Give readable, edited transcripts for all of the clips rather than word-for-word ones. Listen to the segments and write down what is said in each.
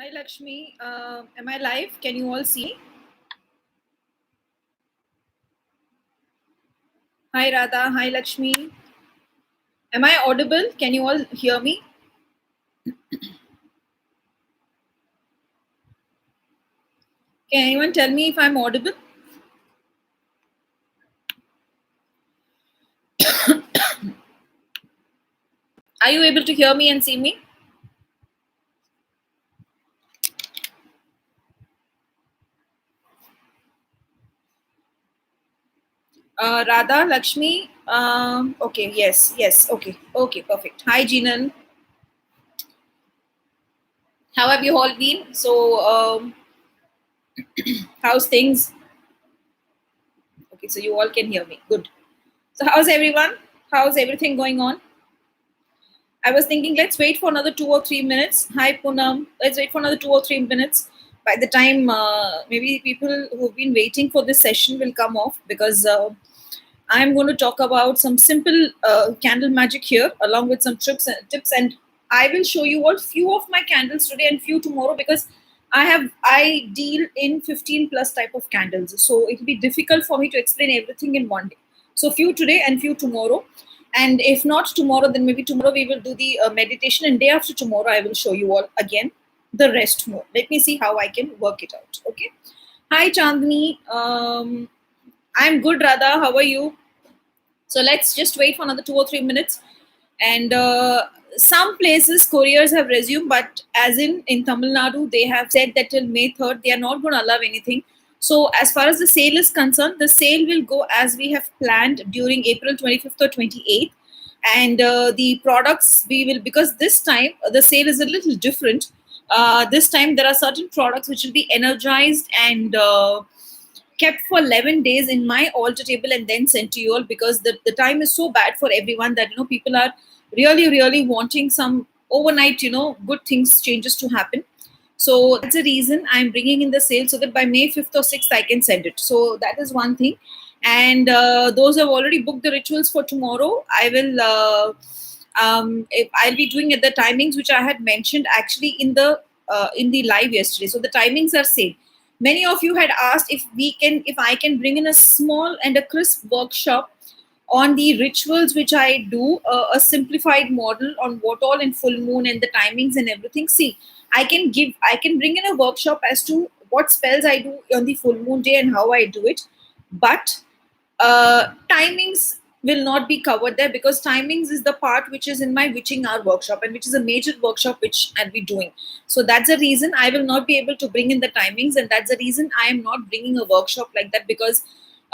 Hi Lakshmi, am I live? Can you all see me? Hi Radha, hi Lakshmi. Am I audible? Can you all hear me? Can anyone tell me if I'm audible? Are you able to hear me and see me? Radha, Lakshmi. Okay, yes, okay, perfect. Hi Jinan, how have you all been? How's things? Okay, so you all can hear me. Good. So how's everyone? How's everything going on? I was thinking, let's wait for another 2 or 3 minutes. Hi, Poonam. Let's wait for another 2 or 3 minutes. By the time maybe people who've been waiting for this session will come off because I'm going to talk about some simple candle magic here, along with some tips, and I will show you all few of my candles today and few tomorrow because I deal in 15 plus type of candles, so it will be difficult for me to explain everything in one day. So few today and few tomorrow, and if not tomorrow, then maybe tomorrow we will do the meditation, and day after tomorrow I will show you all again the rest more. Let me see how I can work it out. Okay. Hi Chandni. I'm good, Radha. How are you? So let's just wait for another 2 or 3 minutes. And some places couriers have resumed, but as in Tamil Nadu, they have said that till May 3rd they are not going to allow anything. So as far as the sale is concerned, the sale will go as we have planned during April 25th or 28th. And the products we will, because this time the sale is a little different. This time there are certain products which will be energized and kept for 11 days in my altar table and then sent to you all, because the time is so bad for everyone that people are really wanting some overnight good things, changes to happen. So that's the reason I'm bringing in the sale, so that by May 5th or 6th I can send it. So that is one thing. And those who have already booked the rituals for tomorrow, I will I'll be doing at the timings which I had mentioned actually in the live yesterday. So the timings are same. Many of you had asked if I can bring in a small and a crisp workshop on the rituals which I do, a simplified model on what all in full moon and the timings and everything. See, I can bring in a workshop as to what spells I do on the full moon day and how I do it, but timings will not be covered there, because timings is the part which is in my witching hour workshop, and which is a major workshop which I'll be doing. So that's the reason I will not be able to bring in the timings, and that's the reason I am not bringing a workshop like that, because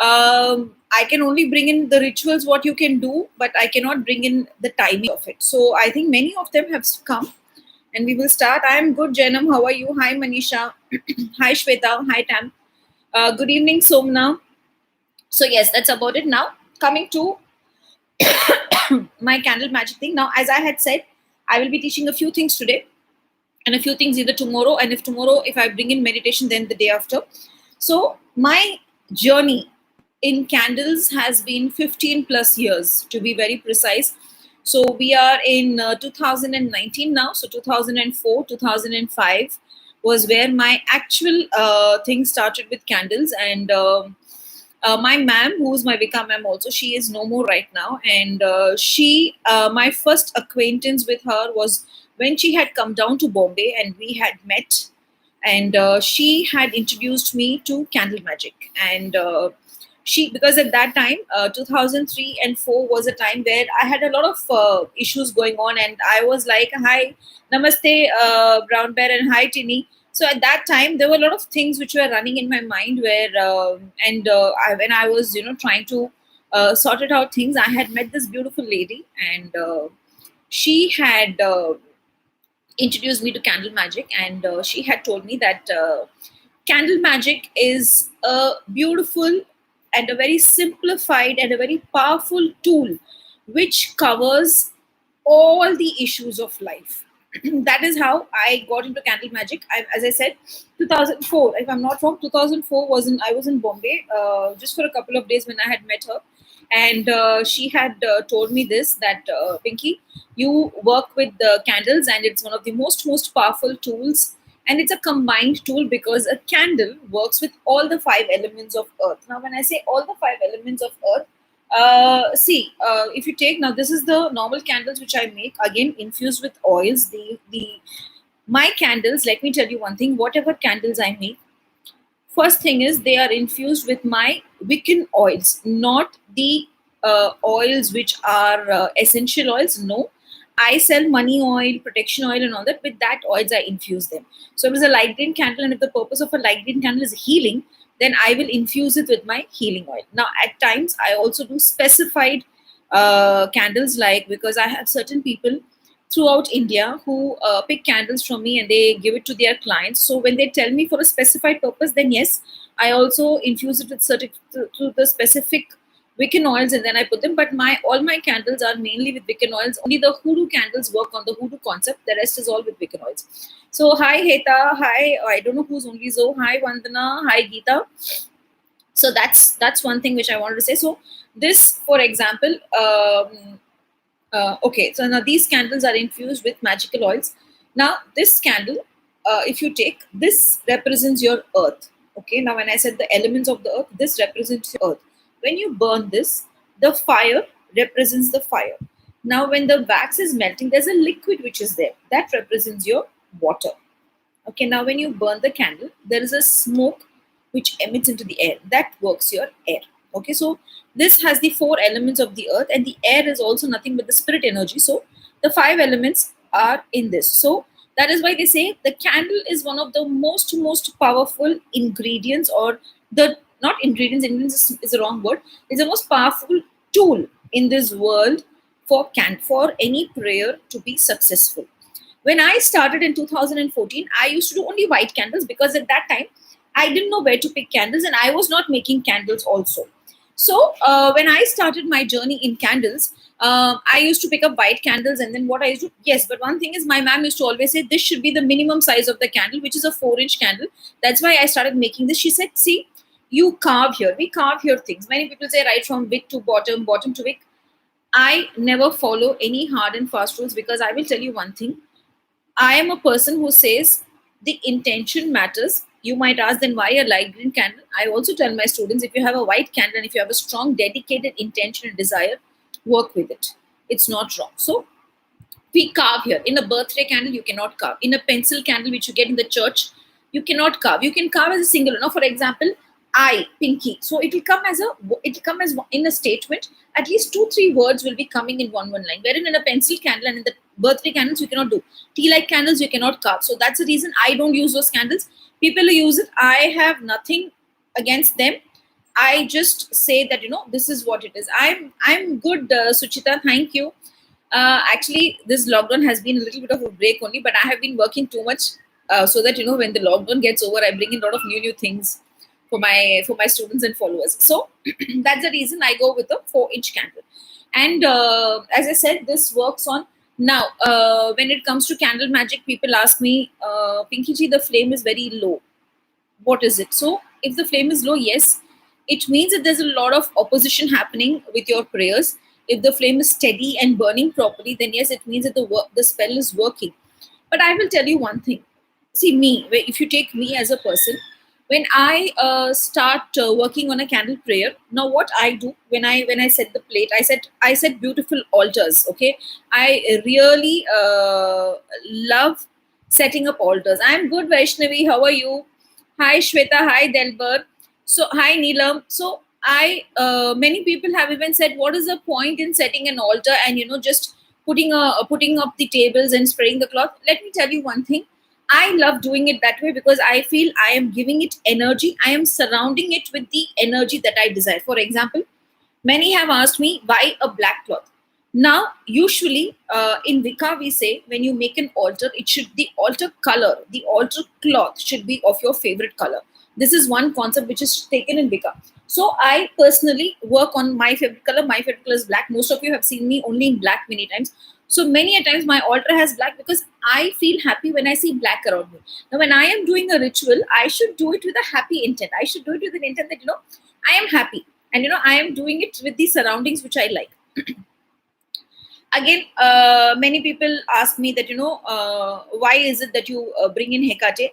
I can only bring in the rituals what you can do, but I cannot bring in the timing of it. So I think many of them have come, and we will start. I am good, Janam. How are you? Hi, Manisha. Hi, Shweta. Hi, Tam. Good evening, Somna. So yes, that's about it. Now coming to my candle magic thing. Now, as I had said, I will be teaching a few things today and a few things either tomorrow, and if tomorrow, if I bring in meditation, then the day after. So my journey in candles has been 15 plus years, to be very precise. So we are in 2019 now. So 2004, 2005 was where my actual thing started with candles. And my ma'am, who's my Vika ma'am also, she is no more right now. And my first acquaintance with her was when she had come down to Bombay and we had met. And she had introduced me to candle magic. And because at that time, 2003 and 4 was a time where I had a lot of issues going on. And I was like, hi, namaste, Brown Bear, and hi, Tinny. So at that time there were a lot of things which were running in my mind, where when I was trying to sort it out things, I had met this beautiful lady. And she had introduced me to candle magic. And she had told me that candle magic is a beautiful and a very simplified and a very powerful tool which covers all the issues of life. That is how I got into candle magic. As I said, 2004, if I'm not wrong, 2004 I was in Bombay just for a couple of days when I had met her. And she had told me this, that Pinky, you work with the candles, and it's one of the most powerful tools. and it's a combined tool because a candle works with all the five elements of earth. Now when I say all the five elements of earth, if you take, now this is the normal candles which I make, again infused with oils. The my candles, let me tell you one thing, whatever candles I make, first thing is they are infused with my Wiccan oils, not the oils which are essential oils. No, I sell money oil, protection oil, and all that. With that oils, I infuse them. So if it's a light green candle, and if the purpose of a light green candle is healing, then I will infuse it with my healing oil. Now, at times, I also do specified candles, like because I have certain people throughout India who pick candles from me and they give it to their clients. So when they tell me for a specified purpose, then yes, I also infuse it with certain to the specific Wiccan oils, and then I put them. But my all my candles are mainly with Wiccan oils. Only the hoodoo candles work on the hoodoo concept. The rest is all with Wiccan oils. So hi Heta, hi. I don't know who's only so. Hi Vandana, hi Geeta. So that's one thing which I wanted to say. So this, for example, okay, so now these candles are infused with magical oils. Now, this candle, if you take, this represents your earth. Okay, now when I said the elements of the earth, this represents your earth. When you burn this, the fire represents the fire. Now, when the wax is melting, there's a liquid which is there that represents your water. Okay, now when you burn the candle, there is a smoke which emits into the air. That works your air. Okay, so this has the four elements of the earth, and the air is also nothing but the spirit energy. So the five elements are in this. So that is why they say the candle is one of the most powerful ingredients, or the not ingredients, is the wrong word. It's the most powerful tool in this world for any prayer to be successful. When I started in 2014, I used to do only white candles because at that time I didn't know where to pick candles, and I was not making candles also. So when I started my journey in candles, I used to pick up white candles, and then what I used to, yes, but one thing is my mom used to always say this should be the minimum size of the candle, which is a 4-inch candle. That's why I started making this. She said, see, you carve here. We carve here things. Many people say right from wick to bottom, bottom to wick. I never follow any hard and fast rules because I will tell you one thing. I am a person who says the intention matters. You might ask, then why a light green candle? I also tell my students, if you have a white candle and if you have a strong, dedicated intention and desire, work with it. It's not wrong. So we carve here. In a birthday candle, you cannot carve. In a pencil candle, which you get in the church, you cannot carve. You can carve as a single. Now, for example, I, Pinky. So it will come as in a statement. At least 2-3 words will be coming in one line. Wherein in a pencil candle and in the birthday candles, you cannot do. Tea light candles, you cannot carve. So that's the reason I don't use those candles. People who use it, I have nothing against them. I just say that this is what it is. I'm good, Suchita. Thank you. Actually, this lockdown has been a little bit of a break only, but I have been working too much so that when the lockdown gets over, I bring in a lot of new things for my students and followers. So that's the reason I go with a 4-inch candle. And as I said, this works on. Now, when it comes to candle magic, people ask me, Pinky ji, the flame is very low. What is it? So if the flame is low, yes, it means that there's a lot of opposition happening with your prayers. If the flame is steady and burning properly, then yes, it means that the spell is working. But I will tell you one thing. See, if you take me as a person, when I start working on a candle prayer, now what I do when I set the plate, I set beautiful altars. Okay, I really love setting up altars. I'm good, Vaishnavi. How are you? Hi, Shweta. Hi, Delbar. So hi, Neelam. So many people have even said, what is the point in setting an altar and just putting up the tables and spreading the cloth? Let me tell you one thing. I love doing it that way because I feel I am giving it energy. I am surrounding it with the energy that I desire. For example, many have asked me, why a black cloth? Now, usually in Wicca, we say when you make an altar, the altar color, the altar cloth should be of your favorite color. This is one concept which is taken in Wicca. So I personally work on my favorite color. My favorite color is black. Most of you have seen me only in black many times. So many a times my altar has black because I feel happy when I see black around me. Now, when I am doing a ritual, I should do it with a happy intent. I should do it with an intent that, I am happy. And, I am doing it with the surroundings which I like. Again, many people ask me that, why is it that you bring in Hecate?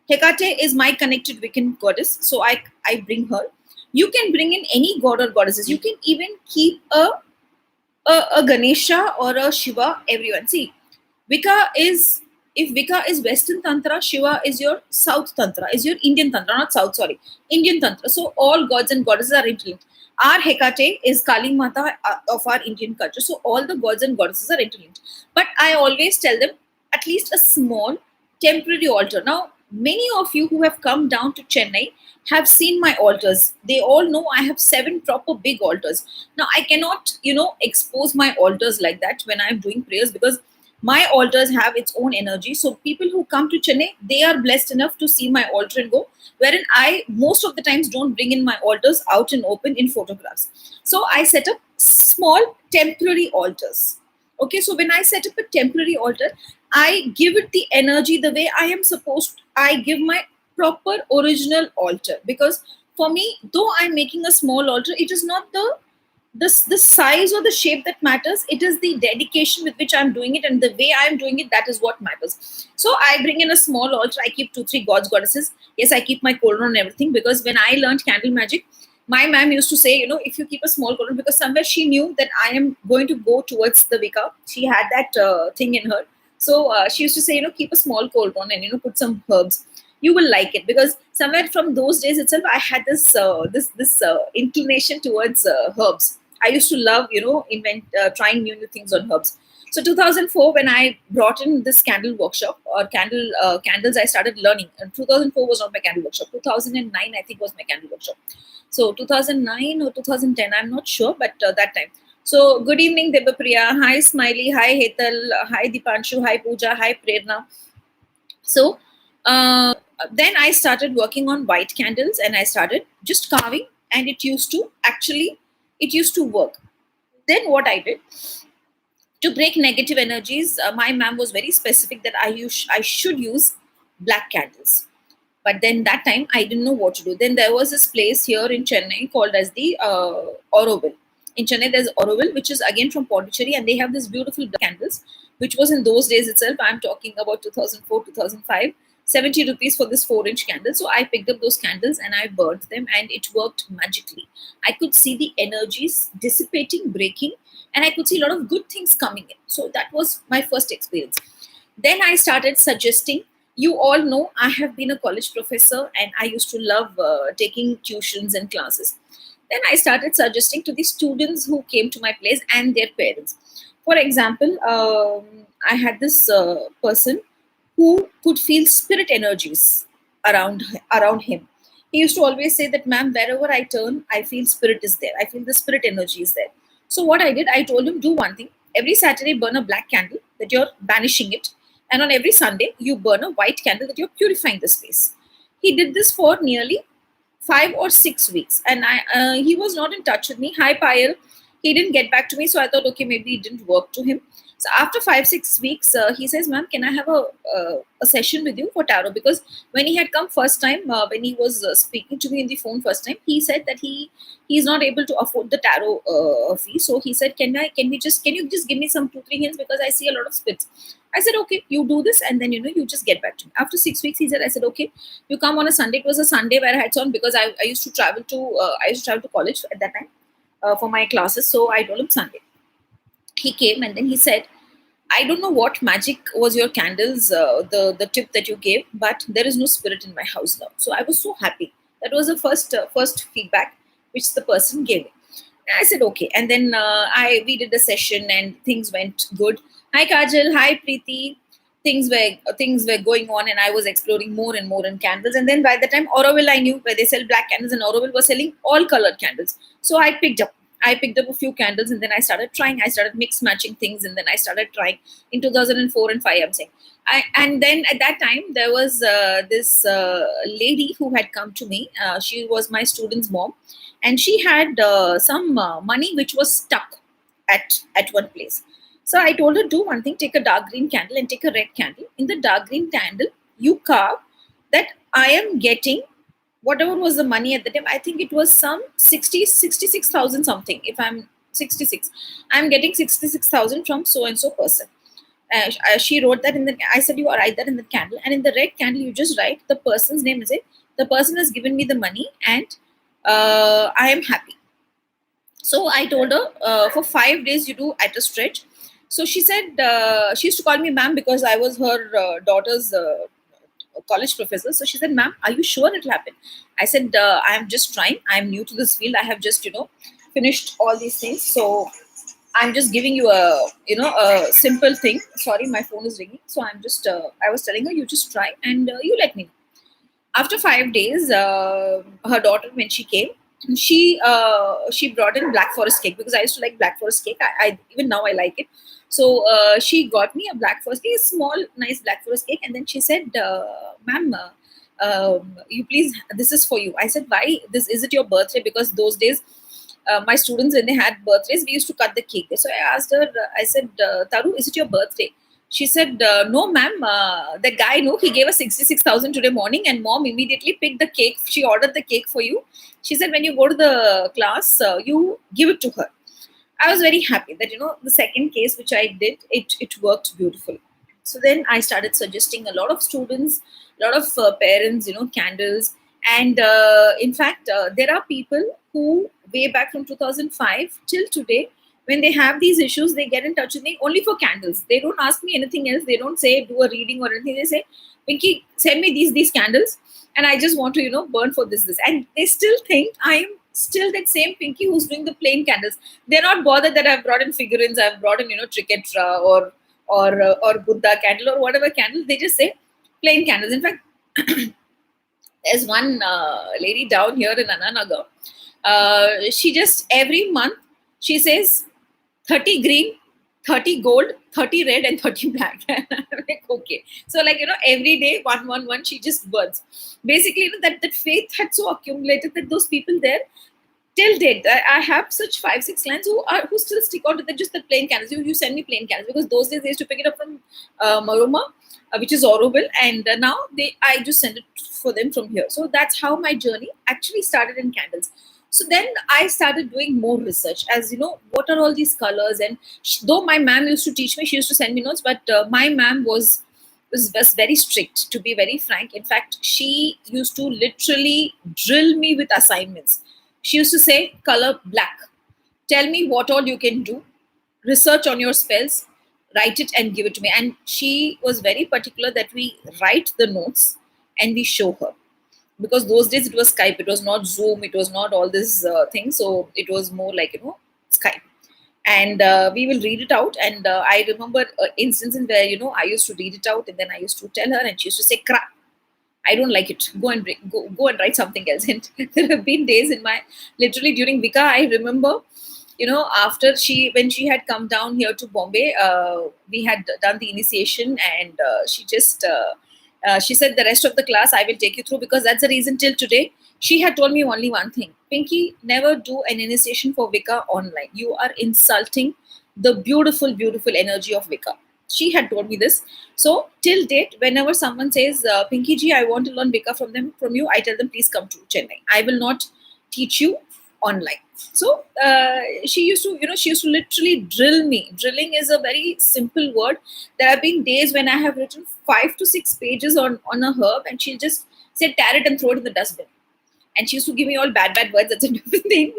Hecate is my connected Wiccan goddess, so I bring her. You can bring in any god or goddesses. You can even keep a Ganesha or a Shiva, everyone. See, Vika is, if Vika is Western Tantra, Shiva is your South Tantra, is your Indian Tantra, not South, sorry, Indian Tantra. So all gods and goddesses are interlinked. Our Hecate is Kali Mata of our Indian culture. So all the gods and goddesses are interlinked. But I always tell them at least a small temporary altar. Now, many of you who have come down to Chennai have seen my altars. They all know I have 7 proper big altars. Now, I cannot, expose my altars like that when I'm doing prayers, because my altars have its own energy. So people who come to Chennai, they are blessed enough to see my altar and go. Wherein I most of the times don't bring in my altars out and open in photographs. So I set up small temporary altars. Okay, so when I set up a temporary altar, I give it the energy the way I am supposed. I give my proper original altar, because for me, though I'm making a small altar, it is not the size or the shape that matters. It is the dedication with which I'm doing it and the way I'm doing it, that is what matters. So I bring in a small altar. I keep 2 3 gods, goddesses. Yes, I keep my cauldron and everything, because when I learned candle magic, my ma'am used to say, if you keep a small cauldron, because somewhere she knew that I am going to go towards the Wicca. She had that thing in her. So she used to say, keep a small cauldron and put some herbs. You will like it, because somewhere from those days itself, I had this inclination towards herbs. I used to love, trying new things on herbs. So 2004, when I brought in this candle workshop or candles, I started learning. And 2004 was not my candle workshop. 2009, I think, was my candle workshop. So 2009 or 2010, I'm not sure, but that time. So good evening, Debapriya. Hi, Smiley. Hi, Hetal. Hi, Dipanshu. Hi, Pooja. Hi, Prerna. So then I started working on white candles, and I started just carving, and it used to work. Then what I did to break negative energies, my ma'am was very specific that I should use black candles. But then that time I didn't know what to do. Then there was this place here in Chennai called as the Auroville. In Chennai, there's Auroville, which is again from Pondicherry, and they have this beautiful black candles, which was in those days itself. I'm talking about 2004, 2005. 70 rupees for this 4-inch candle. So I picked up those candles and I burnt them, and it worked magically. I could see the energies dissipating, breaking, and I could see a lot of good things coming in. So that was my first experience. Then I started suggesting. You all know I have been a college professor, and I used to love taking tuitions and classes. Then I started suggesting to the students who came to my place and their parents. For example, I had this person who could feel spirit energies around him. He used to always say that, ma'am, wherever I turn, I feel spirit is there. I feel the spirit energy is there. So what I did, I told him, do one thing. Every Saturday, burn a black candle that you're banishing it. And on every Sunday, you burn a white candle that you're purifying the space. He did this for nearly 5 or 6 weeks. And he was not in touch with me. Hi, Payal. He didn't get back to me. So I thought, okay, maybe it didn't work to him. So after 5 6 weeks, he says, "Ma'am, can I have a session with you for tarot?" Because when he had come first time, when he was speaking to me in the phone first time, he said that he's not able to afford the tarot fee. So he said, can you just give me some 2 3 hints, because I see a lot of spits. I said, okay, you do this, and then you just get back to me. After 6 weeks, he said, I said, okay, you come on a Sunday. It was a Sunday where I had on, because I used to travel to college at that time for my classes. So I told him Sunday. He came, and then he said, I don't know what magic was your candles, the tip that you gave, but there is no spirit in my house now. So I was so happy. That was the first feedback which the person gave me. And I said, okay. And then we did a session, and things went good. Hi Kajal, hi Preeti. Things were going on, and I was exploring more and more in candles. And then by the time Auroville, I knew where they sell black candles, and Auroville was selling all colored candles. So I picked up a few candles, and then I started trying. I started mix matching things, and then I started trying in 2004 and 5. I'm saying, and then at that time there was this lady who had come to me. She was my student's mom, and she had some money which was stuck at one place. So I told her, do one thing: take a dark green candle and take a red candle. In the dark green candle, you carve that I am getting whatever was the money at the time. I think it was some 66,000 something, if I'm 66. I'm getting 66,000 from so and so person. She wrote that in the. I said, you write that in the candle, and in the red candle you just write the person's name. Is it the person has given me the money, and I am happy. So I told her, for 5 days you do at a stretch. So she said, she used to call me ma'am because I was her daughter's college professor. So she said, ma'am, are you sure it'll happen? I said, I'm just trying. I'm new to this field. I have just, finished all these things. So I'm just giving you a simple thing. Sorry, my phone is ringing. So I was telling her, you just try and you let me know. After 5 days, her daughter, when she came, she brought in Black Forest cake because I used to like Black Forest cake. I even now I like it. So she got me a Black Forest cake, a small, nice Black Forest cake, and then she said, "Ma'am, you please, this is for you." I said, "Why? This is it your birthday?" Because those days, my students when they had birthdays, we used to cut the cake. So I asked her, I said, "Taru, is it your birthday?" She said, "No, ma'am. The guy, no, he gave us 66,000 today morning, and mom immediately picked the cake. She ordered the cake for you. She said, when you go to the class, you give it to her." I was very happy that, the second case which I did, it worked beautiful. So then I started suggesting a lot of students, a lot of parents, candles. And in fact, there are people who, way back from 2005 till today, when they have these issues, they get in touch with me only for candles. They don't ask me anything else. They don't say do a reading or anything. They say, Pinky, send me these candles, and I just want to, burn for this. And they still think I'm still that same Pinky who's doing the plain candles. They're not bothered that I've brought in figurines, I've brought in, Triketra or Buddha candle or whatever candle. They just say plain candles. In fact, there's one lady down here in Ananagar. She just every month she says 30 green, 30 gold, 30 red, and 30 black. I'm like, okay. So, like, every day, one, she just burns. Basically, that faith had so accumulated that those people there, till date, I have such 5-6 clients who still stick on to just the plain candles. You send me plain candles because those days they used to pick it up from Maroma, which is Auroville, and now I just send it for them from here. So that's how my journey actually started in candles. So then I started doing more research, as what are all these colors. And though my ma'am used to teach me, she used to send me notes, but my ma'am was very strict, to be very frank. In fact, she used to literally drill me with assignments. She used to say, color black. Tell me what all you can do. Research on your spells. Write it and give it to me. And she was very particular that we write the notes and we show her. Because those days it was Skype. It was not Zoom. It was not all this thing. So it was more like, Skype. And we will read it out. And I remember instances where, I used to read it out and then I used to tell her and she used to say, crap. I don't like it. Go and write something else. And there have been days literally during WICCA, I remember, after when she had come down here to Bombay, we had done the initiation, and she said, the rest of the class I will take you through, because that's the reason till today. She had told me only one thing: Pinky, never do an initiation for WICCA online. You are insulting the beautiful, beautiful energy of WICCA. She had told me this. So till date, whenever someone says, Pinky ji, I want to learn WICCA from you, I tell them, please come to Chennai. I will not teach you online. So she used to literally drill me. Drilling is a very simple word. There have been days when I have written 5 to 6 pages on a herb, and she'll just say, tear it and throw it in the dustbin. And she used to give me all bad words. That's a different thing.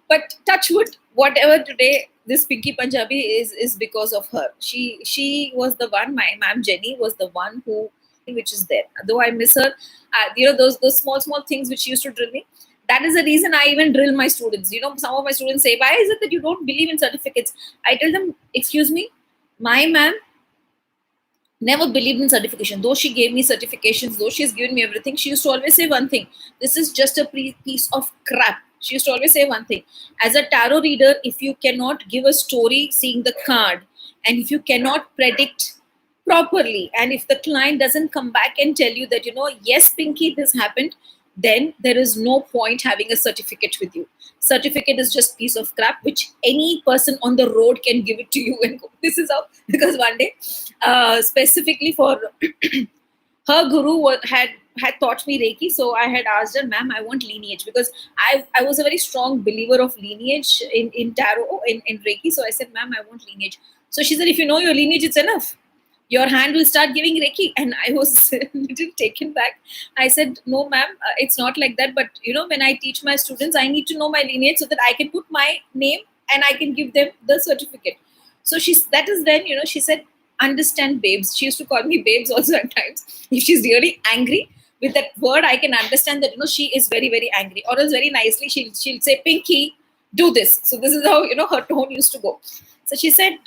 But touch wood, whatever today, this Pinky Punjabi is because of her. She was the one. My ma'am Jenny was the one which is there. Though I miss her, those small things which she used to drill me. That is the reason I even drill my students. Some of my students say, why is it that you don't believe in certificates? I tell them, excuse me, my ma'am never believed in certification. Though she gave me certifications, though she's given me everything, she used to always say one thing: this is just a piece of crap. She used to always say one thing: as a tarot reader, if you cannot give a story seeing the card, and if you cannot predict properly, and if the client doesn't come back and tell you that, yes, Pinky, this happened, then there is no point having a certificate with you. Certificate is just piece of crap which any person on the road can give it to you and go. This is how, because one day, specifically for her guru had had taught me Reiki. So I had asked her, ma'am, I want lineage, because I was a very strong believer of lineage in tarot, in Reiki. So I said, ma'am, I want lineage. So she said, if you know your lineage, it's enough. Your hand will start giving Reiki. And I was a little taken back. I said, no, ma'am, it's not like that. But, when I teach my students, I need to know my lineage so that I can put my name and I can give them the certificate. So that is then, she said, understand babes. She used to call me babes also at times. If she's really angry with that word, I can understand that, she is very, very angry. Or else very nicely, she'll say, Pinky, do this. So this is how, her tone used to go. So she said,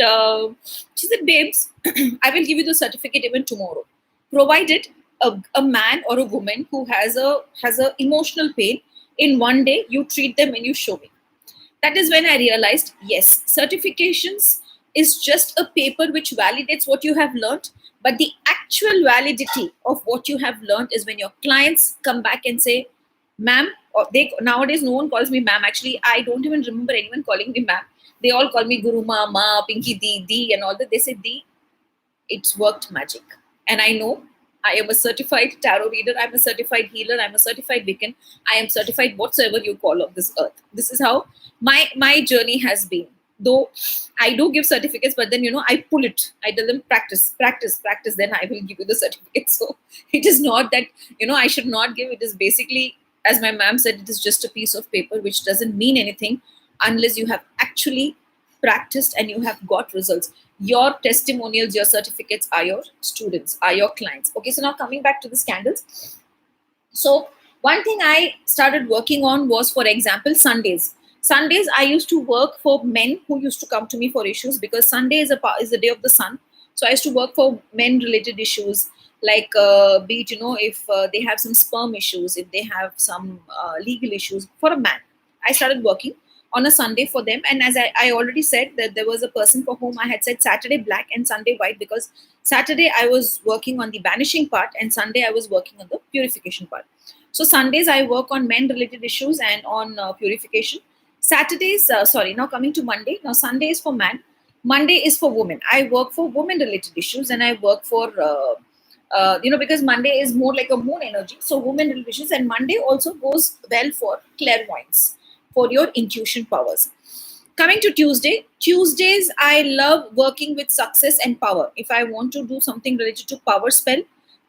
babes, I will give you the certificate even tomorrow, provided a man or a woman who has a emotional pain, in one day you treat them and you show me. That is when I realized, yes, certifications is just a paper which validates what you have learned, but the actual validity of what you have learned is when your clients come back and say, ma'am, or nowadays no one calls me ma'am. Actually, I don't even remember anyone calling me ma'am. They all call me Guru Ma, Ma, Pinky, Di, and all that. They say, Di, it's worked magic. And I know I am a certified tarot reader, I'm a certified healer, I'm a certified Wiccan, I am certified whatsoever you call of this earth. This is how my journey has been. Though I do give certificates, but then I pull it. I tell them practice, practice, practice, then I will give you the certificate. So it is not that I should not give. It is basically, as my ma'am said, it is just a piece of paper which doesn't mean anything unless you have actually practiced and you have got results. Your testimonials, your certificates are your students, are your clients. Okay, so now coming back to the scandals. So one thing I started working on was, for example, Sundays. Sundays, I used to work for men who used to come to me for issues, because Sunday is the day of the sun. So I used to work for men-related issues, like be it, if they have some sperm issues, if they have some legal issues for a man. I started working on a Sunday for them. And as I already said, that there was a person for whom I had said Saturday black and Sunday white, because Saturday I was working on the banishing part and Sunday I was working on the purification part. So Sundays I work on men-related issues and on purification. Saturdays, now coming to Monday. Now Sunday is for man. Monday is for women. I work for women-related issues, and I work for, because Monday is more like a moon energy. So women-related issues, and Monday also goes well for clairvoyance, for your intuition powers. Coming to Tuesdays, I love working with success and power. If I want to do something related to power spell,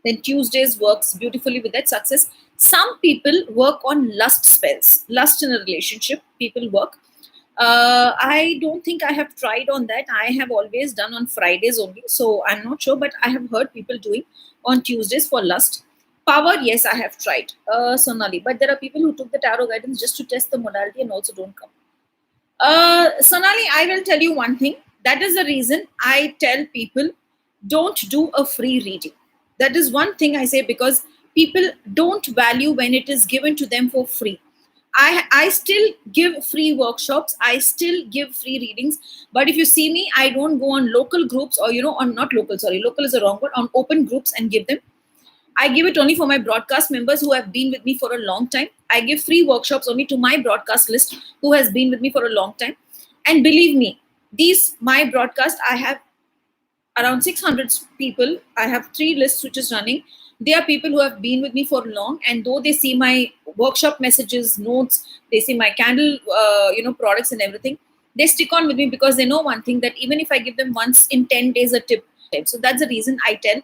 then Tuesdays works beautifully with that success. Some people work on lust spells, lust in a relationship. People work. I don't think I have tried on that. I have always done on Fridays only, so I'm not sure. But I have heard people doing on Tuesdays for lust. Power, yes, I have tried, Sonali. But there are people who took the tarot guidance just to test the modality and also don't come. Sonali, I will tell you one thing. That is the reason I tell people, don't do a free reading. That is one thing I say, because people don't value when it is given to them for free. I still give free workshops. I still give free readings. But if you see me, I don't go on local groups or, on not local, sorry, local is a wrong word, on open groups and give them. I give it only for my broadcast members who have been with me for a long time. I give free workshops only to my broadcast list who has been with me for a long time. And believe me, my broadcast, I have around 600 people. I have 3 lists which is running. They are people who have been with me for long, and though they see my workshop messages, notes, they see my candle, products and everything, they stick on with me because they know one thing, that even if I give them once in 10 days a tip. So that's the reason I tell,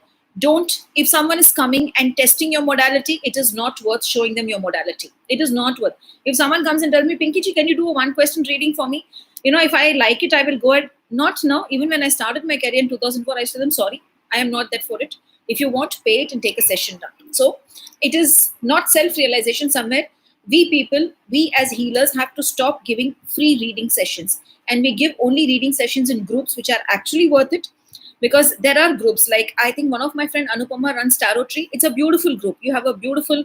if someone is coming and testing your modality, it is not worth showing them your modality. It is not worth. If someone comes and tells me, Pinky ji, can you do a 1 question reading for me? If I like it, I will go ahead. Not now. Even when I started my career in 2004, I said, I'm sorry, I am not that for it. If you want, pay it and take a session done. So it is not self-realization somewhere. We as healers have to stop giving free reading sessions. And we give only reading sessions in groups which are actually worth it. Because there are groups, like I think one of my friend Anupama runs Tarot Tree. It's a beautiful group. You have a beautiful,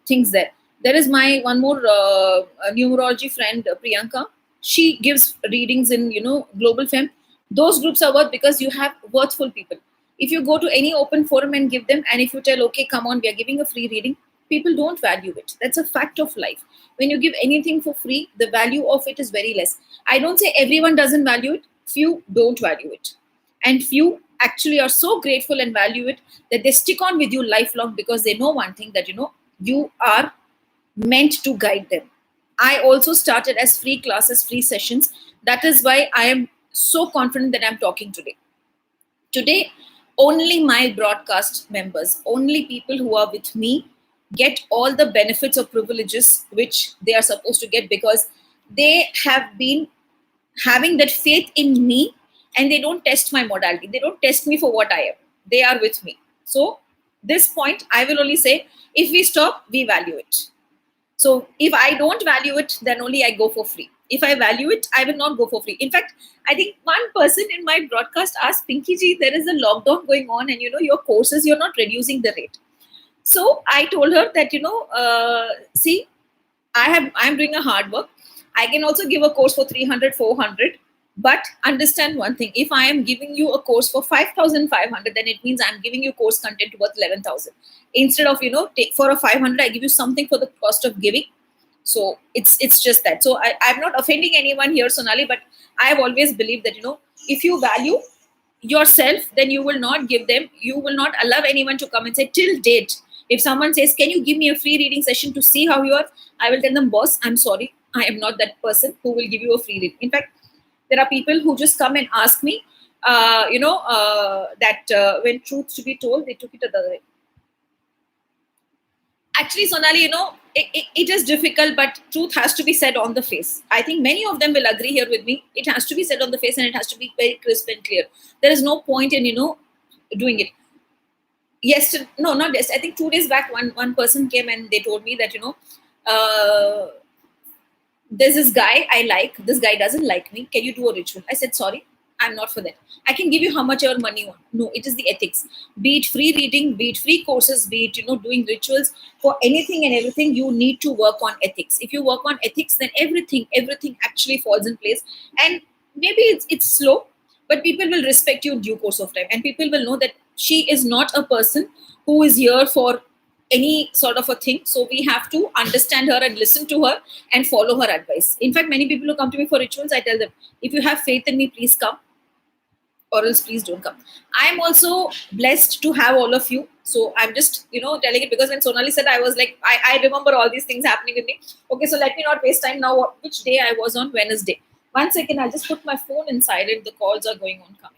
things there. There is my one more numerology friend, Priyanka. She gives readings in, Global Femme. Those groups are worth because you have worthful people. If you go to any open forum and give them, and if you tell, okay, come on, we are giving a free reading, people don't value it. That's a fact of life. When you give anything for free, the value of it is very less. I don't say everyone doesn't value it. Few don't value it. and few actually are so grateful and value it that they stick on with you lifelong, because they know one thing, that you are meant to guide them. I also started as free classes, free sessions. That is why I am so confident that I'm talking today. Today, only my broadcast members, only people who are with me, get all the benefits or privileges which they are supposed to get, because they have been having that faith in me, and they don't test my modality. They don't test me for what I am. They are with me. So, this point, I will only say, if we stop, we value it. So if I don't value it, then only I go for free. If I value it, I will not go for free. In fact, I think one person in my broadcast asked, Pinky ji, there is a lockdown going on, and your courses, you're not reducing the rate. So I told her that, see, I'm doing a hard work. I can also give a course for 300, 400. But understand one thing, if I am giving you a course for 5,500, then it means I'm giving you course content worth 11,000. Instead of, take for a 500, I give you something for the cost of giving. So it's just that. So I'm not offending anyone here, Sonali, but I have always believed that, if you value yourself, then you will not give them, you will not allow anyone to come and say, till date, if someone says, can you give me a free reading session to see how you are, I will tell them, boss, I'm sorry, I am not that person who will give you a free reading. In fact, there are people who just come and ask me, that when truth to be told, they took it the other way. Actually, Sonali, it is difficult, but truth has to be said on the face. I think many of them will agree here with me. It has to be said on the face, and it has to be very crisp and clear. There is no point in, doing it. Yes, no, not yes. I think 2 days back, one person came and they told me that, uh, there's this guy I like. This guy doesn't like me. Can you do a ritual? I said, sorry, I'm not for that. I can give you how much your money want. No, it is the ethics. Be it free reading, be it free courses, be it, doing rituals, for anything and everything, you need to work on ethics. If you work on ethics, then everything actually falls in place. And maybe it's slow, but people will respect you in due course of time. And people will know that she is not a person who is here for any sort of a thing. So we have to understand her and listen to her and follow her advice. In fact, many people who come to me for rituals, I tell them, if you have faith in me, please come, or else please don't come. I'm also blessed to have all of you. So I'm just, telling it, because when Sonali said, I was like, I remember all these things happening with me. Okay, so let me not waste time now. Which day I was on? Wednesday. 1 second, I'll just put my phone in silent. The calls are going on, coming.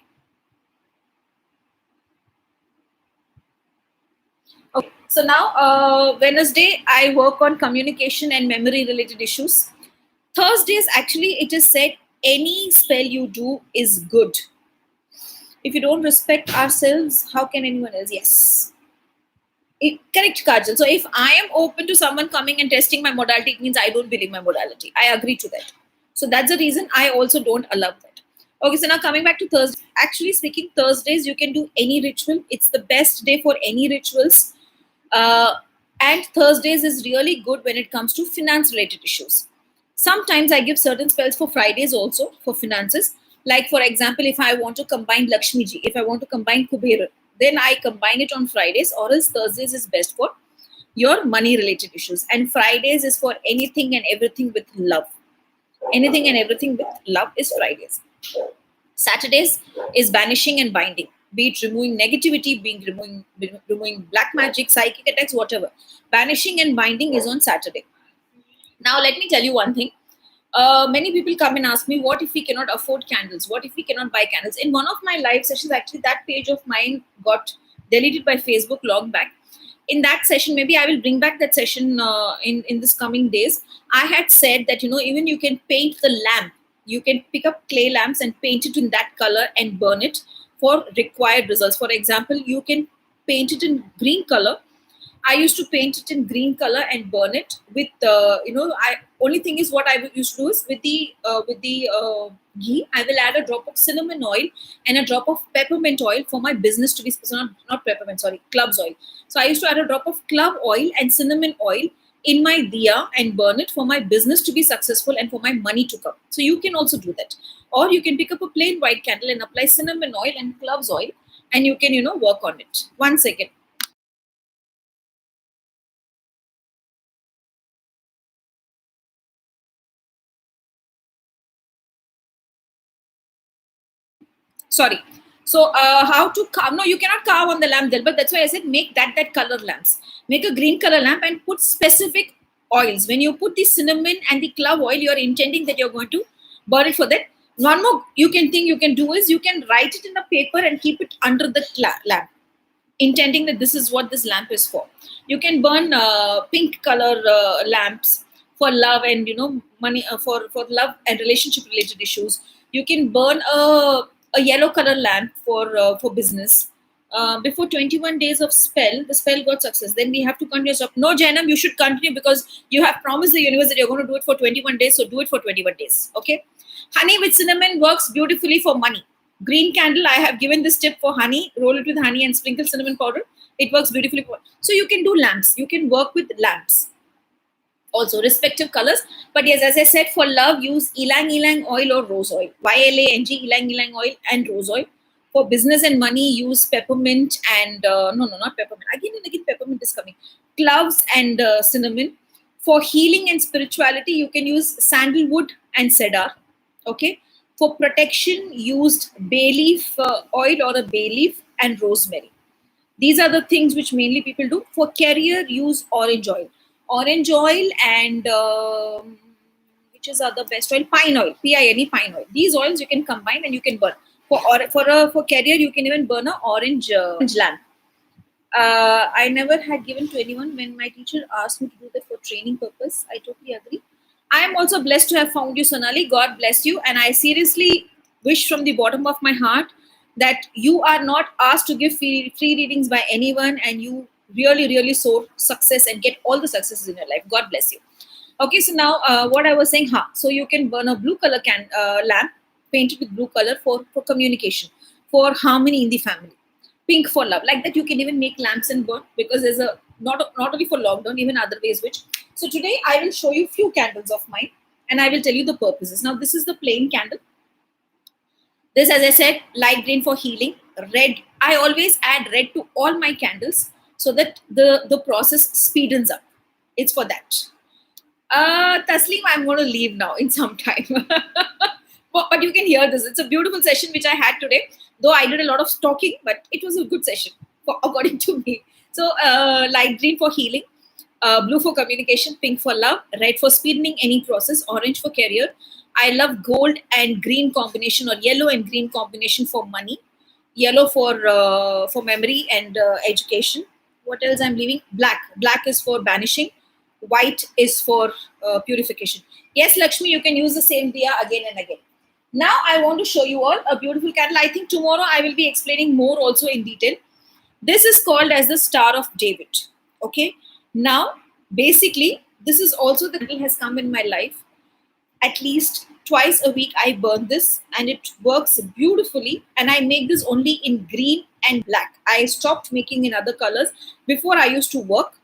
Okay, so now Wednesday, I work on communication and memory related issues. Thursdays, actually, it is said any spell you do is good. If you don't respect ourselves, how can anyone else? Yes. Correct, Kajal. So if I am open to someone coming and testing my modality, it means I don't believe my modality. I agree to that. So that's the reason I also don't allow that. Okay, so now coming back to Thursday. Actually speaking, Thursdays, you can do any ritual. It's the best day for any rituals. Uh, and Thursdays is really good when it comes to finance related issues. Sometimes I give certain spells for Fridays also for finances. Like, for example, if I want to combine Lakshmi Ji, if I want to combine Kubera, then I combine it on Fridays, or else Thursdays is best for your money related issues. And Fridays is for anything and everything with love. Anything and everything with love is Fridays. Saturdays is banishing and binding, be it removing negativity, removing black magic, psychic attacks, whatever. Banishing and binding is on Saturday. Now, let me tell you one thing. Many people come and ask me, what if we cannot afford candles? What if we cannot buy candles? In one of my live sessions, actually, that page of mine got deleted by Facebook long back. In that session, maybe I will bring back that session in this coming days. I had said that, even you can paint the lamp. You can pick up clay lamps and paint it in that color and burn it for required results. For example, you can paint it in green color. I used to paint it in green color and burn it with, I only thing is what I used to do is with the ghee, I will add a drop of cinnamon oil and a drop of peppermint oil for my business to be, not peppermint, sorry, cloves oil. So I used to add a drop of clove oil and cinnamon oil in my diya and burn it for my business to be successful and for my money to come. So you can also do that. Or you can pick up a plain white candle and apply cinnamon oil and cloves oil, and you can, work on it. 1 second. Sorry. So how to carve? No, you cannot carve on the lamp there, but that's why I said make that color lamps. Make a green color lamp and put specific oils. When you put the cinnamon and the clove oil, you are intending that you're going to burn it for that. One more you can thing you can do is you can write it in a paper and keep it under the lamp, intending that this is what this lamp is for. You can burn pink color lamps for love and money, for love and relationship related issues. You can burn a yellow color lamp for business. Before 21 days of spell, the spell got success. Then we have to continue. Stop. No, Janam, you should continue because you have promised the universe that you're going to do it for 21 days. So do it for 21 days. Okay. Honey with cinnamon works beautifully for money. Green candle, I have given this tip for honey. Roll it with honey and sprinkle cinnamon powder. It works beautifully. So you can do lamps. You can work with lamps. Also, respective colors. But yes, as I said, for love, use ylang ylang oil or rose oil. YLANG, ylang ylang oil and rose oil. For business and money, use peppermint and no, not peppermint. Again and again, peppermint is coming. Cloves and cinnamon. For healing and spirituality, you can use sandalwood and cedar. Okay. For protection, used bay leaf oil or a bay leaf and rosemary. These are the things which mainly people do. For career, use orange oil and which is other best oil, pine oil, pine, pine oil. These oils you can combine and you can burn. For career, you can even burn a orange lamp. I never had given to anyone when my teacher asked me to do that for training purpose. I totally agree. I am also blessed to have found you, Sonali. God bless you. And I seriously wish from the bottom of my heart that you are not asked to give free readings by anyone and you really, really soar success and get all the successes in your life. God bless you. Okay, so now what I was saying, so you can burn a blue color lamp painted with blue color for communication, for harmony in the family. Pink for love. Like that, you can even make lamps and burn because there's a not only for lockdown, even other ways. Which so today I will show you few candles of mine and I will tell you the purposes. Now this is the plain candle. This, as I said, light green for healing. Red. I always add red to all my candles so that the process speedens up. It's for that. Taslim, I'm going to leave now in some time. But you can hear this. It's a beautiful session which I had today. Though I did a lot of talking, but it was a good session according to me. So light green for healing, blue for communication, pink for love, red for speeding any process, orange for career. I love gold and green combination or yellow and green combination for money. Yellow for memory and education. What else I'm leaving? Black. Black is for banishing. White is for purification. Yes, Lakshmi, you can use the same diya again and again. Now I want to show you all a beautiful candle. I think tomorrow I will be explaining more also in detail. This is called as the Star of David. Okay. Now, basically, this is also the candle has come in my life. At least twice a week I burn this and it works beautifully. And I make this only in green and black. I stopped making in other colors. Before I used to work.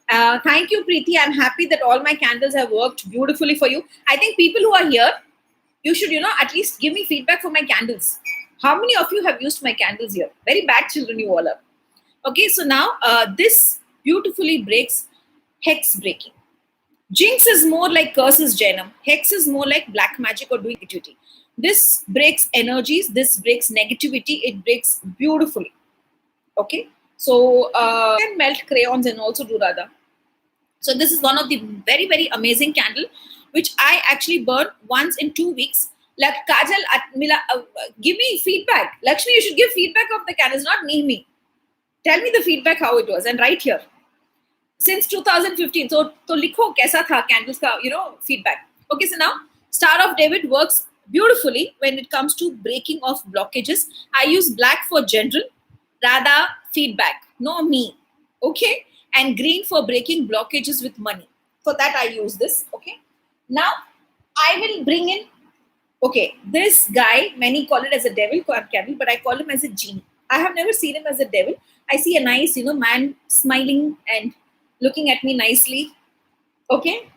Thank you, Preeti. I'm happy that all my candles have worked beautifully for you. I think people who are here, you should, at least give me feedback for my candles. How many of you have used my candles here? Very bad children you all are. Okay, so now this beautifully breaks hex breaking. Jinx is more like curses, Janam. Hex is more like black magic or doing negativity. This breaks energies. This breaks negativity. It breaks beautifully. Okay, so can melt crayons and also do radha. So this is one of the very, very amazing candle, which I actually burn once in 2 weeks. Like Kajal, give me feedback. Lakshmi, you should give feedback of the candles, not me. Tell me the feedback how it was, and right here. Since 2015, so likho kaisa tha candles ka, feedback. Okay, so now Star of David works beautifully when it comes to breaking of blockages. I use black for general, rather feedback, no me. Okay, and green for breaking blockages with money. For that I use this. Okay, now I will bring in. Okay, this guy, many call it as a devil candle, but I call him as a genie. I have never seen him as a devil. I see a nice, man smiling and looking at me nicely. Okay.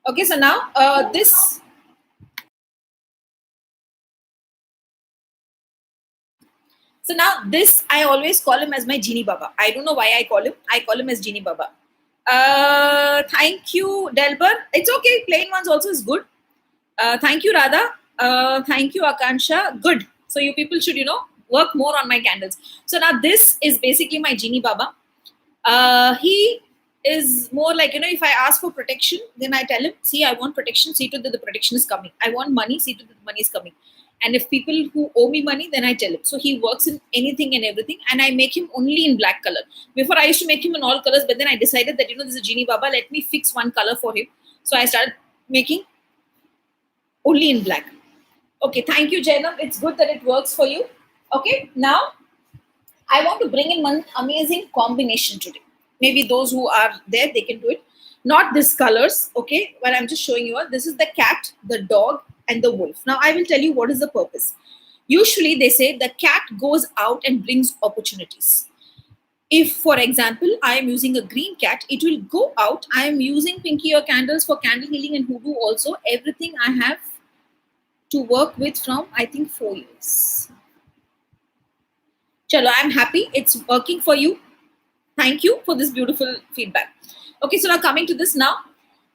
Okay. So now this So now this, I always call him as my Genie Baba. I don't know why I call him. I call him as Genie Baba. Thank you, Delbar. It's okay. Plain ones also is good. Thank you, Radha. Thank you, Akansha. Good. So you people should, work more on my candles. So now this is basically my Genie Baba. He is more like, if I ask for protection, then I tell him, see, I want protection, see to that the protection is coming. I want money, see to that the money is coming. And if people who owe me money, then I tell him. So he works in anything and everything, and I make him only in black color. Before I used to make him in all colors, but then I decided that, this is a Genie Baba, let me fix one color for him. So I started making only in black. Okay, thank you, Jainam. It's good that it works for you. Okay, now I want to bring in one amazing combination today. Maybe those who are there, they can do it. Not this colors, okay? But I'm just showing you all. This is the cat, the dog, and the wolf. Now I will tell you what is the purpose. Usually they say the cat goes out and brings opportunities. If, for example, I am using a green cat, it will go out. I am using pinky or candles for candle healing and hoodoo also. Everything I have to work with from, I think, 4 years. Chalo, I'm happy. It's working for you. Thank you for this beautiful feedback. Okay, so now coming to this now.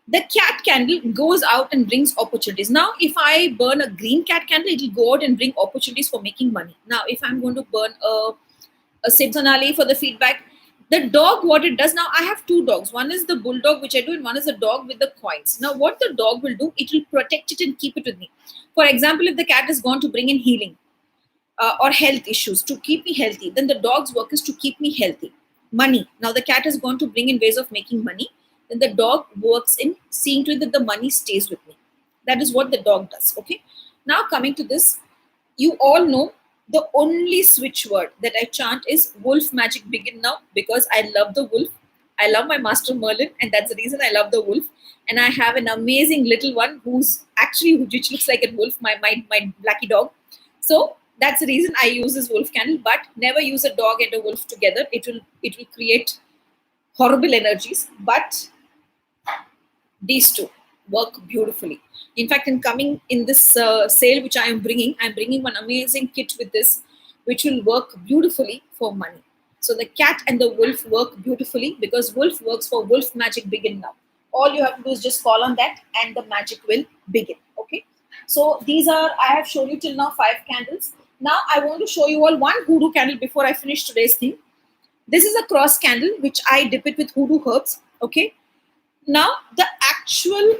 The cat candle goes out and brings opportunities. Now, if I burn a green cat candle, it will go out and bring opportunities for making money. Now, if I'm going to burn a Sibsanali for the feedback, the dog, what it does now, I have 2 dogs. One is the bulldog, which I do, and one is the dog with the coins. Now, what the dog will do, it will protect it and keep it with me. For example, if the cat is going to bring in healing or health issues to keep me healthy, then the dog's work is to keep me healthy. Money. Now, the cat is going to bring in ways of making money. Then the dog works in seeing to it that the money stays with me. That is what the dog does. Okay. Now, coming to this, you all know the only switch word that I chant is wolf magic begin now, because I love the wolf. I love my master Merlin, and that's the reason I love the wolf. And I have an amazing little one which looks like a wolf, my blacky dog. So that's the reason I use this wolf candle, but never use a dog and a wolf together. It will create horrible energies. But these two work beautifully. In fact, in this sale which I'm bringing one amazing kit with this, which will work beautifully for money. So the cat and the wolf work beautifully because wolf works for wolf magic begin now. All you have to do is just call on that and the magic will begin. Okay. So I have shown you till now 5 candles. Now I want to show you all one hoodoo candle before I finish today's thing. This is a cross candle which I dip it with hoodoo herbs. Okay. Now the actual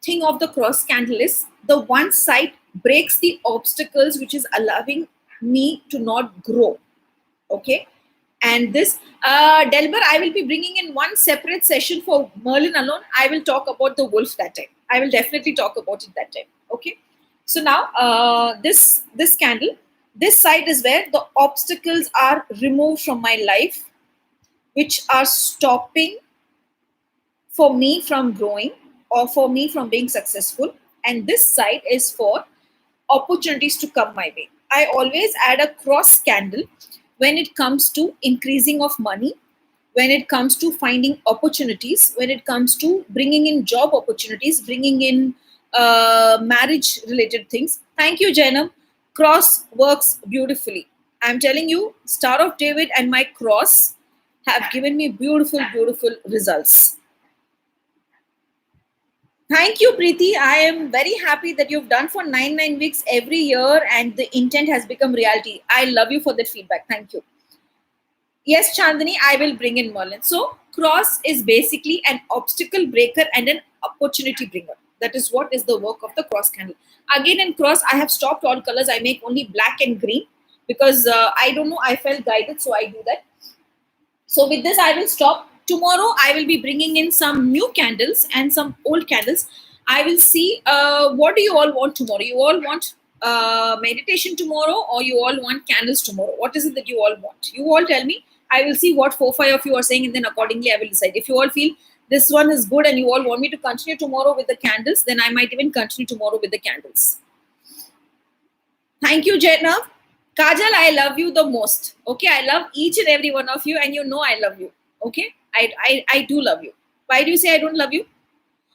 thing of the cross candle is the one side breaks the obstacles which is allowing me to not grow. Okay. And this Delbar, I will be bringing in one separate session for Merlin alone. I will talk about the wolf that time. I will definitely talk about it that time. Okay. So now this candle, this side is where the obstacles are removed from my life, which are stopping for me from growing or for me from being successful. And this side is for opportunities to come my way. I always add a cross candle when it comes to increasing of money, when it comes to finding opportunities, when it comes to bringing in job opportunities, bringing in marriage related things. Thank you, Jainam. Cross works beautifully. I'm telling you, Star of David and my cross have given me beautiful, beautiful results. Thank you, Preeti. I am very happy that you've done for 9 weeks every year and the intent has become reality. I love you for that feedback. Thank you. Yes, Chandani, I will bring in Merlin. So, cross is basically an obstacle breaker and an opportunity bringer. That is what is the work of the cross candle. Again, in cross, I have stopped all colors. I make only black and green because I don't know, I felt guided, so I do that. So, with this, I will stop. Tomorrow, I will be bringing in some new candles and some old candles. I will see what do you all want tomorrow. You all want meditation tomorrow or you all want candles tomorrow? What is it that you all want? You all tell me. I will see what 4-5 of you are saying and then accordingly I will decide. If you all feel this one is good and you all want me to continue tomorrow with the candles, then I might even continue tomorrow with the candles. Thank you, Jainav. Kajal, I love you the most. Okay, I love each and every one of you and you know I love you. Okay, I do love you. Why do you say I don't love you?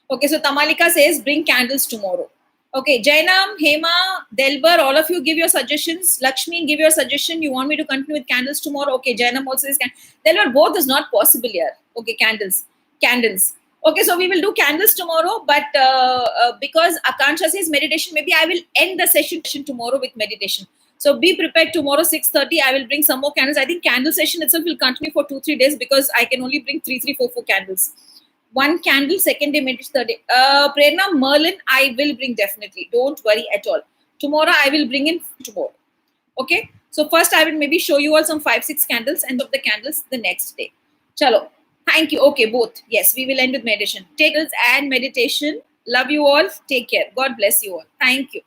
Okay, so Tamalika says bring candles tomorrow. Okay, Jainam, Hema, Delbar, all of you give your suggestions. Lakshmi, give your suggestion. You want me to continue with candles tomorrow? Okay, Jainam also says Delbar, both is not possible here. Okay, candles. Okay, so we will do candles tomorrow, but because Akansha says meditation, maybe I will end the session tomorrow with meditation. So be prepared tomorrow 6:30. I will bring some more candles. I think candle session itself will continue for 2-3 days because I can only bring 3-4 candles. One candle, second day, meditation, third day. Prerna, Merlin, I will bring definitely. Don't worry at all. Tomorrow I will bring in tomorrow. Okay. So first I will maybe show you all some 5-6 candles and of the candles the next day. Chalo. Thank you. Okay, both. Yes, we will end with meditation. Take and meditation. Love you all. Take care. God bless you all. Thank you.